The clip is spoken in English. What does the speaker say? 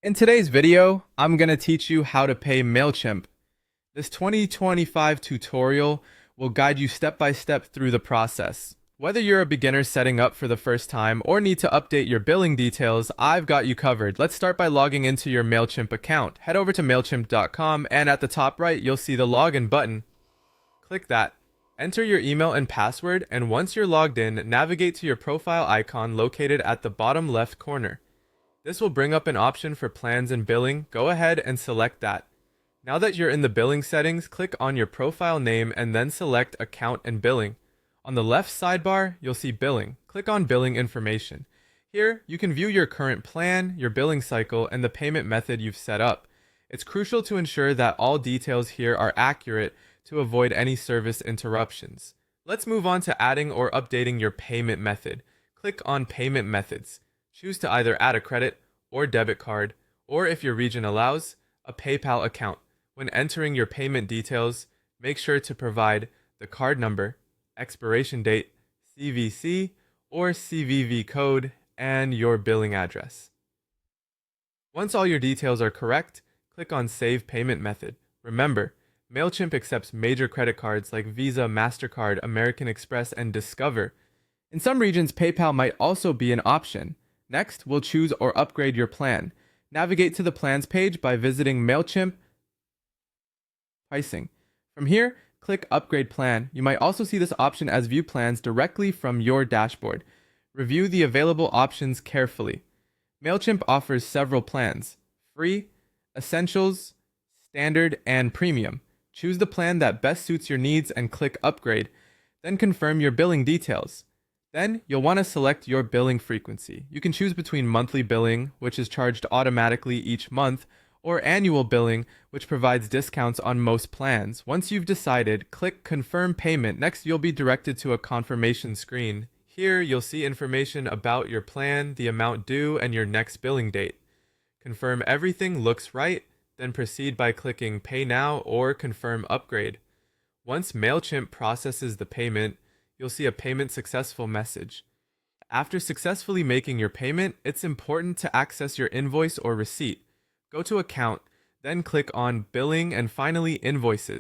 In today's video, I'm going to teach you how to pay Mailchimp. This 2025 tutorial will guide you step by step through the process. Whether you're a beginner setting up for the first time or need to update your billing details, I've got you covered. Let's start by logging into your Mailchimp account. Head over to Mailchimp.com and at the top right, you'll see the login button. Click that. Enter your email and password, and once you're logged in, navigate to your profile icon located at the bottom left corner. This will bring up an option for plans and billing. Go ahead and select that. Now that you're in the billing settings, click on your profile name and then select Account and Billing. On the left sidebar, you'll see Billing. Click on Billing Information. Here, you can view your current plan, your billing cycle, and the payment method you've set up. It's crucial to ensure that all details here are accurate to avoid any service interruptions. Let's move on to adding or updating your payment method. Click on Payment Methods. Choose to either add a credit or debit card, or if your region allows, a PayPal account. When entering your payment details, make sure to provide the card number, expiration date, CVC or CVV code, and your billing address. Once all your details are correct, click on Save Payment Method. Remember, Mailchimp accepts major credit cards like Visa, MasterCard, American Express, and Discover. In some regions, PayPal might also be an option. Next, we'll choose or upgrade your plan. Navigate to the plans page by visiting Mailchimp Pricing. From here, click Upgrade Plan. You might also see this option as View Plans directly from your dashboard. Review the available options carefully. Mailchimp offers several plans: Free, Essentials, Standard, and Premium. Choose the plan that best suits your needs and click Upgrade. Then confirm your billing details. Then, you'll want to select your billing frequency. You can choose between monthly billing, which is charged automatically each month, or annual billing, which provides discounts on most plans. Once you've decided, click Confirm Payment. Next, you'll be directed to a confirmation screen. Here, you'll see information about your plan, the amount due, and your next billing date. Confirm everything looks right, then proceed by clicking Pay Now or Confirm Upgrade. Once Mailchimp processes the payment, you'll see a payment successful message. After successfully making your payment, it's important to access your invoice or receipt. Go to Account, then click on Billing and finally Invoices.